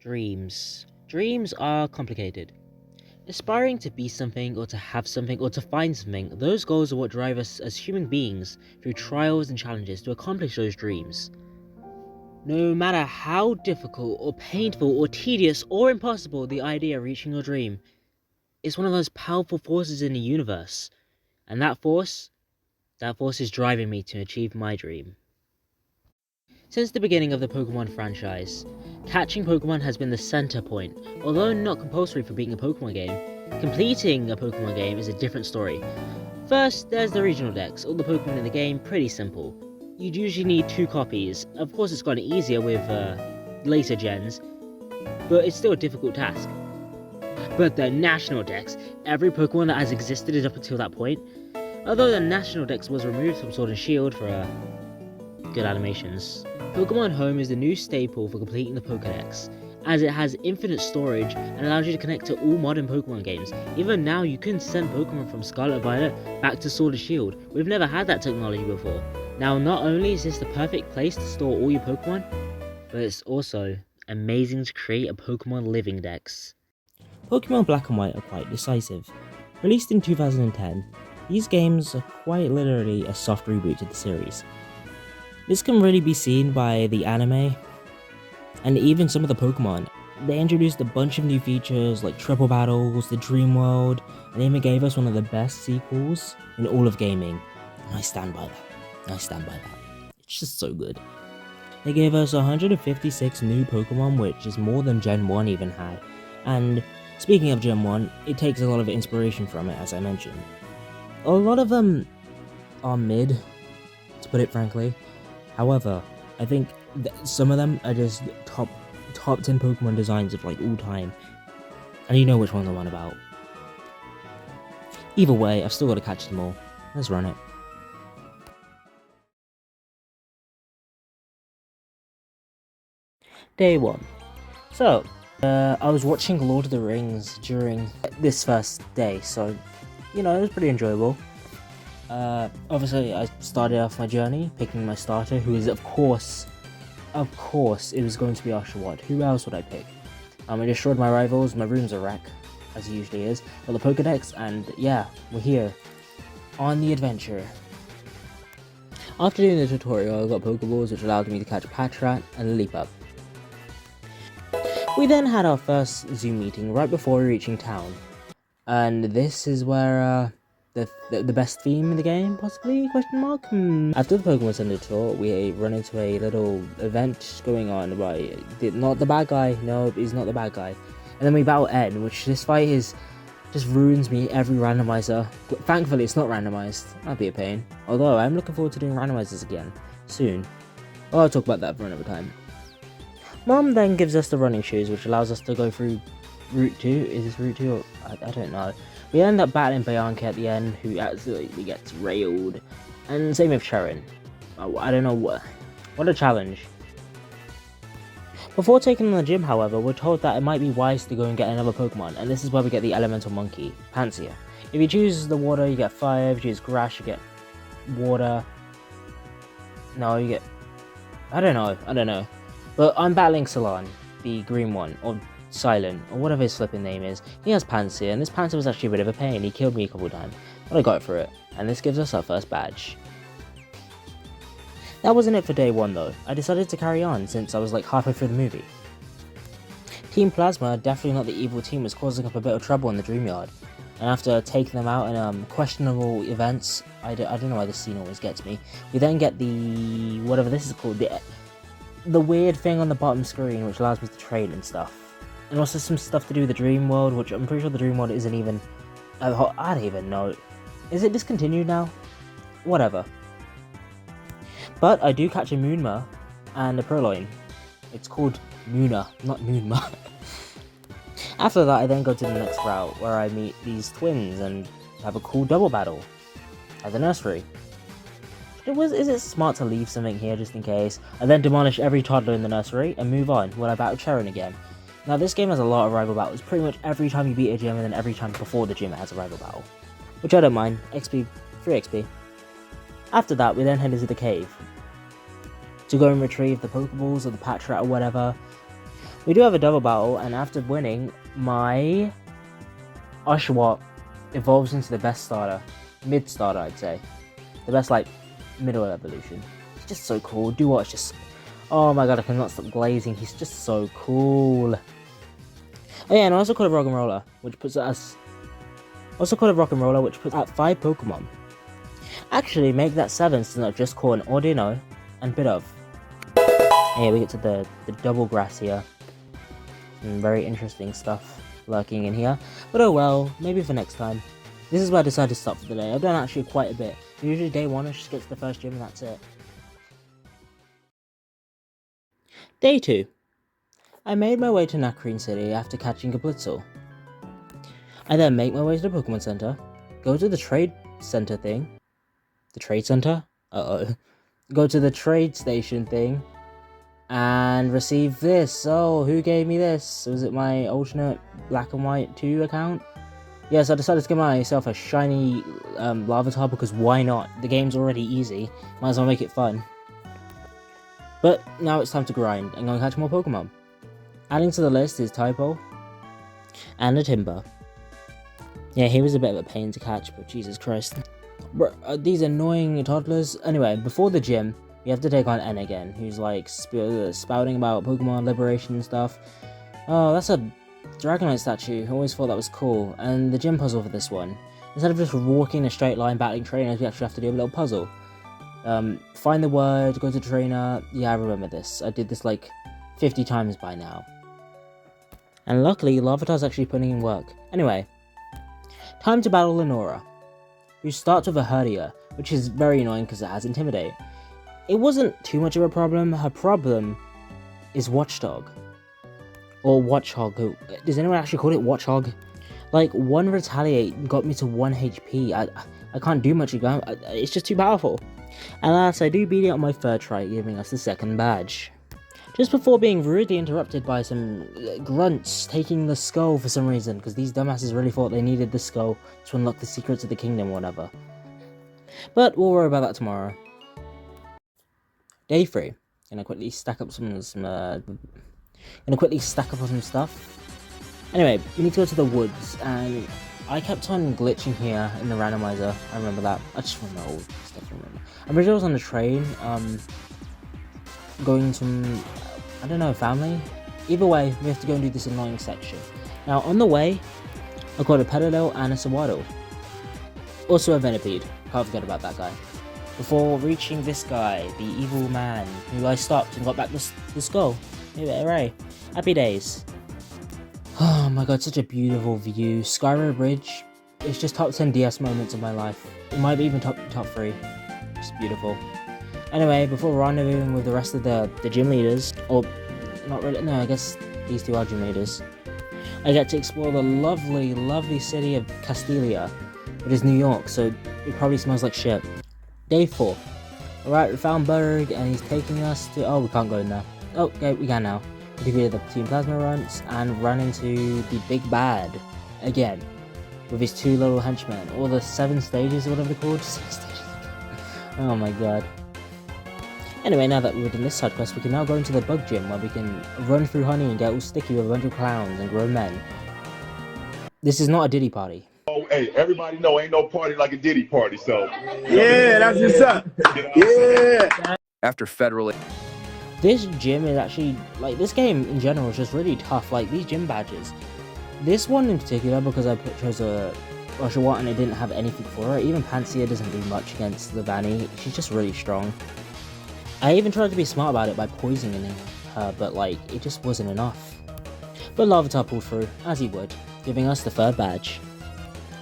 Dreams. Dreams are complicated. Aspiring to be something, or to have something, or to find something, those goals are what drive us as human beings through trials and challenges to accomplish those dreams. No matter how difficult, or painful, or tedious, or impossible the idea of reaching your dream, is one of those powerful forces in the universe. And that force is driving me to achieve my dream. Since the beginning of the Pokémon franchise, catching Pokémon has been the center point. Although not compulsory for beating a Pokémon game, completing a Pokémon game is a different story. First, there's the regional dex. All the Pokémon in the game, pretty simple. You'd usually need 2 copies. Of course it's gotten easier with later gens, but it's still a difficult task. But the national dex, every Pokémon that has existed up until that point, although the national dex was removed from Sword and Shield for good animations. Pokémon Home is the new staple for completing the Pokédex, as it has infinite storage and allows you to connect to all modern Pokémon games. Even now, you can send Pokémon from Scarlet and Violet back to Sword and Shield. We've never had that technology before. Now, not only is this the perfect place to store all your Pokémon, but it's also amazing to create a Pokémon living dex. Pokémon Black and White are quite decisive. Released in 2010, these games are quite literally a soft reboot to the series. This can really be seen by the anime, and even some of the Pokemon. They introduced a bunch of new features like triple battles, the Dream World, and even gave us one of the best sequels in all of gaming. And I stand by that. It's just so good. They gave us 156 new Pokemon, which is more than Gen 1 even had. And speaking of Gen 1, it takes a lot of inspiration from it, as I mentioned. A lot of them are mid, to put it frankly. However, I think some of them are just top 10 Pokemon designs of like all time. And you know which ones I'm on about. Either way, I've still got to catch them all. Let's run it. Day 1. So, I was watching Lord of the Rings during this first day, so, it was pretty enjoyable. Obviously, I started off my journey picking my starter, who is, of course, it was going to be Oshawott. Who else would I pick? I destroyed my rivals, my room's a wreck, as he usually is, but the Pokedex, and yeah, we're here, on the adventure. After doing the tutorial, I got Pokeballs, which allowed me to catch Patrat and Leap-Up. We then had our first Zoom meeting right before reaching town, and this is where, the best theme in the game, possibly, question mark? After the Pokemon Center tour, we run into a little event going on by, not the bad guy, no, he's not the bad guy. And then we battle N, which this fight just ruins me every randomizer. Thankfully, it's not randomized, that'd be a pain. Although, I'm looking forward to doing randomizers again, soon. Well, I'll talk about that for another time. Mom then gives us the running shoes, which allows us to go through Route 2. Is this Route 2 or I don't know. We end up battling Bianca at the end, who absolutely gets railed. And same with Sharon. I don't know what a challenge. Before taking on the gym, however, we're told that it might be wise to go and get another Pokemon, and this is where we get the Elemental Monkey, Pansia. If you choose the water, you get fire. If you choose grass, you get water. No, you get... I don't know. But I'm battling Salon, the green one, or Silent, or whatever his flipping name is. He has Pansia, and this Pansia was actually a bit of a pain. He killed me a couple of times, but I got it for it, and this gives us our first badge. That wasn't it for day 1 though. I decided to carry on since I was like halfway through the movie. Team Plasma, definitely not the evil team, was causing up a bit of trouble in the Dream Yard. And after taking them out in questionable events, I don't know why this scene always gets me. We then get the, whatever this is called, the weird thing on the bottom screen which allows me to trade and stuff. And also some stuff to do with the Dream World, which I'm pretty sure the Dream World isn't even... I don't even know. Is it discontinued now? Whatever. But I do catch a Moonma and a Purloin. It's called Moona, not Moonma. After that, I then go to the next route, where I meet these twins and have a cool double battle at the nursery. Is it smart to leave something here just in case? I then demolish every toddler in the nursery and move on when I battle Charon again. Now this game has a lot of rival battles, pretty much every time you beat a gym and then every time before the gym it has a rival battle. Which I don't mind, XP, free XP. After that, we then head into the cave to go and retrieve the Pokeballs or the Patrat or whatever. We do have a double battle, and after winning, my Oshawott evolves into the best starter. Mid starter, I'd say. The best, like, middle evolution. He's just so cool. Duot's just... Oh my god, I cannot stop glazing. He's just so cool. Oh yeah, and I also called it Rock and Roller, which puts us... Also called it Rock and Roller, which puts out 5 Pokemon. Actually, make that 7 since I've just caught an Audino and Bidove. And yeah, we get to the double grass here. Some very interesting stuff lurking in here. But oh well, maybe for next time. This is where I decided to stop for the day. I've done actually quite a bit. Usually day 1 I just get to the first gym and that's it. Day 2. I made my way to Nacrene City after catching a Blitzel. I then make my way to the Pokemon Center, go to the trade center thing. The trade center? Uh-oh. Go to the trade station thing, and receive this. Oh, who gave me this? Was it my alternate Black and White 2 account? Yes, I decided to give myself a shiny Larvitar because why not? The game's already easy, might as well make it fun. But now it's time to grind and go and catch more Pokemon. Adding to the list is Typo and a Timber. Yeah, he was a bit of a pain to catch, but Jesus Christ. These annoying toddlers. Anyway, before the gym, we have to take on N again, who's like spouting about Pokemon liberation and stuff. Oh, that's a Dragonite statue. I always thought that was cool. And the gym puzzle for this one. Instead of just walking a straight line battling trainers, we actually have to do a little puzzle. Find the word, go to trainer. Yeah, I remember this. I did this like 50 times by now. And luckily, Larvitar's actually putting in work. Anyway, time to battle Lenora, who starts with a Herdia, which is very annoying because it has Intimidate. It wasn't too much of a problem. Her problem is Watchdog. Or Watchhog. Does anyone actually call it Watchhog? Like, 1 Retaliate got me to 1 HP. I can't do much again. It's just too powerful. And last, I do beat it on my 3rd try, giving us the 2nd badge. Just before being rudely interrupted by some grunts taking the skull for some reason, because these dumbasses really thought they needed the skull to unlock the secrets of the kingdom or whatever. But we'll worry about that tomorrow. Day 3. Gonna quickly stack up some stuff. Anyway, we need to go to the woods, and I kept on glitching here in the randomizer. I remember that. I just remember old stuff. I'm pretty sure I was on the train, going to, I don't know, family? Either way, we have to go and do this annoying section. Now, on the way, I got a Petalil and a Sawaddle. Also a Venipede. Can't forget about that guy. Before reaching this guy, the evil man, who I stopped and got back the skull. Hooray. Happy days. Oh my god, such a beautiful view. Skyarrow Bridge. It's just top 10 DS moments of my life. It might be even top 3. Just beautiful. Anyway, before rendezvousing with the rest of the gym leaders, or not really, no, I guess these 2 are gym leaders, I get to explore the lovely, lovely city of Castilia, which is New York, so it probably smells like shit. Day 4. Alright, we found Berg, and he's taking us to, oh, we can't go in there. Oh, okay, we can now. We defeated the Team Plasma runs, and ran into the Big Bad, again, with his 2 little henchmen, or the 7 stages, or whatever they're called. 6 stages. Oh my god. Anyway, now that we've done this side quest, we can now go into the bug gym where we can run through honey and get all sticky with a bunch of clowns and grown men. This is not a Diddy party. Oh, hey, everybody know ain't no party like a Diddy party, so. Yeah, that's what's up. Yeah. After federal. This gym is actually, like, this game in general is just really tough. Like, these gym badges. This one in particular, because I chose a Oshawott and it didn't have anything for her. Even Pansia doesn't do much against the Vanny. She's just really strong. I even tried to be smart about it by poisoning her, but like, it just wasn't enough. But Larvitar pulled through, as he would, giving us the 3rd badge.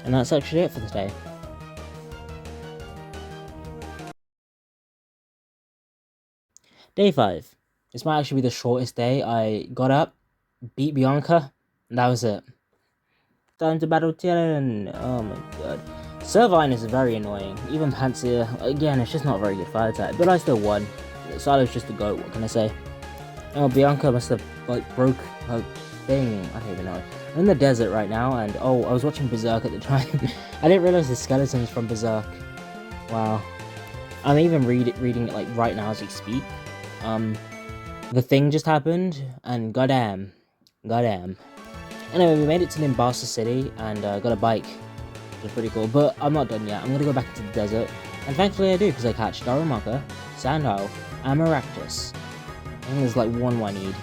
And that's actually it for the day. Day 5. This might actually be the shortest day. I got up, beat Bianca, and that was it. Time to battle Tyrion. Oh my god. Servine is very annoying. Even Pansia, again, it's just not a very good fire type, but I still won. Silo's just a goat, what can I say? Oh, Bianca must have, like, broke her thing. I don't even know. I'm in the desert right now, and oh, I was watching Berserk at the time. I didn't realize the skeleton's from Berserk. Wow. I'm even reading it, like, right now as we speak. the thing just happened, and goddamn. Anyway, we made it to Nimbasa City and got a bike, which was pretty cool. But I'm not done yet. I'm gonna go back into the desert, and thankfully I do, because I catch Darumaka, Sandile, and Maractus. I think there's like one more I need.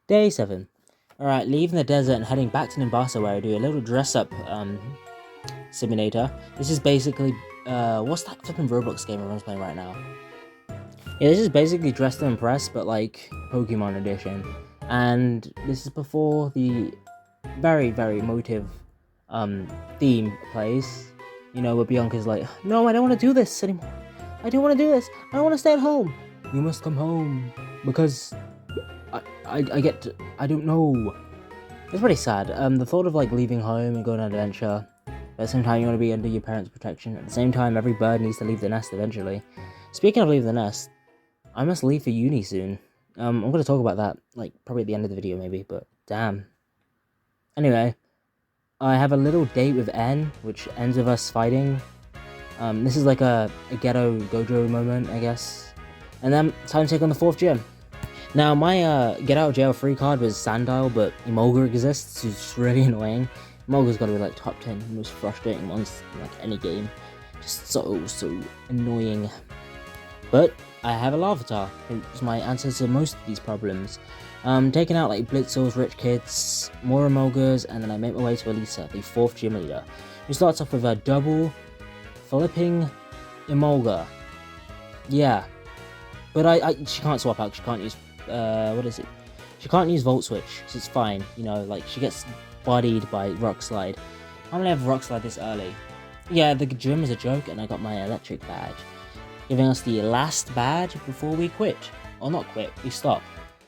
Day 7. Alright, leaving the desert and heading back to Nimbasa, where I do a little dress-up simulator. This is basically, what's that flipping Roblox game everyone's playing right now? Yeah, this is basically Dress to Impress, but like Pokemon edition. And this is before the very, very emotive theme plays. You know, where Bianca's like, no, I don't want to do this anymore. I don't want to do this. I want to stay at home. You must come home. Because I don't know. It's pretty sad. The thought of like leaving home and going on an adventure. But at the same time, you want to be under your parents' protection. At the same time, every bird needs to leave the nest eventually. Speaking of leaving the nest, I must leave for uni soon. I'm going to talk about that, like, probably at the end of the video, maybe, but damn. Anyway, I have a little date with N, which ends with us fighting. This is like a ghetto Gojo moment, I guess. And then, time to take on the 4th gym. Now, my get out of jail free card was Sandile, but Emolga exists, which is really annoying. Emolga's got to be like top 10 most frustrating ones in like any game. Just so annoying. But I have a Larvitar, who's my answer to most of these problems. Taking out like Blitzels, Rich Kids, more Emolgas, and then I make my way to Elisa, the 4th gym leader, who starts off with a double flipping Emolga. Yeah. But she can't swap out, she can't use, what is it? She can't use Volt Switch, so it's fine, you know, like, she gets bodied by Rock Slide. I'm gonna have Rock Slide this early. Yeah, the gym is a joke, and I got my electric badge, giving us the last badge before we quit. Or not quit, we stop.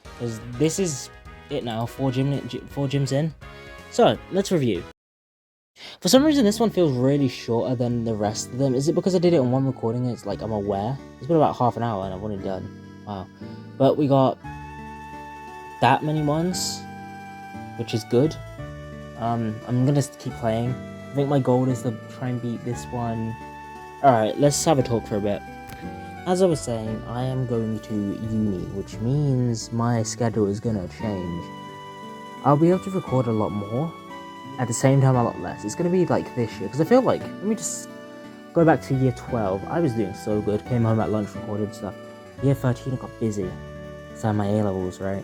Because this is it now, 4 gyms in. So, let's review. For some reason, this one feels really shorter than the rest of them. Is it because I did it in one recording and it's like I'm aware? It's been about half an hour and I've already done. Wow. But we got that many ones, which is good. I'm gonna keep playing. I think my goal is to try and beat this one. Alright, let's have a talk for a bit. As I was saying, I am going to uni, which means my schedule is gonna change. I'll be able to record a lot more, at the same time a lot less. It's gonna be like this year, because I feel like, let me just go back to year 12. I was doing so good, came home at lunch, recorded stuff. Year 13 I got busy, because I had my A-levels, right?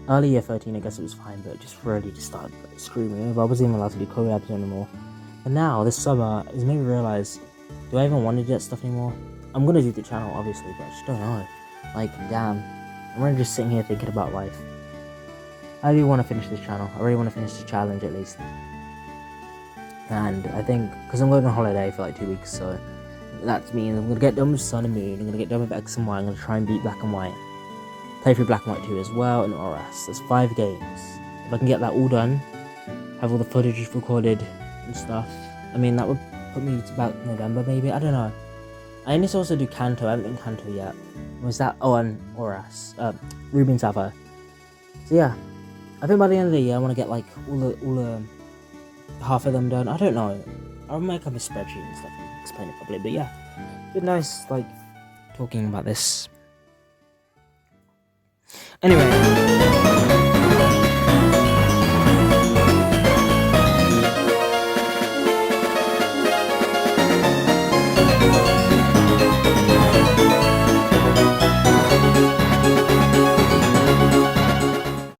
Early year 13 I guess it was fine, but it just really just started like, screwing me over. I wasn't even allowed to do co-abs anymore. And now, this summer, it's made me realise, do I even want to do that stuff anymore? I'm gonna do the channel, obviously, but I just don't know. Like, damn. I'm really just sitting here thinking about life. I really want to finish this channel. I really want to finish the challenge, at least. And I think, because I'm going on holiday for like 2 weeks, so that means I'm going to get done with Sun and Moon, I'm going to get done with X and Y, I'm going to try and beat Black and White. Play through Black and White 2 as well, and Oras. There's 5 games. If I can get that all done, have all the footage recorded and stuff, I mean, that would put me to about November, maybe? I don't know. I need to also do Kanto. I haven't done Kanto yet. Was that? Oh, and Oras. Ruby and Sapphire. So yeah, I think by the end of the year I want to get like all the half of them done. I don't know. I'll make up a spreadsheet and stuff and explain it properly. But yeah, it's been nice like talking about this. Anyway.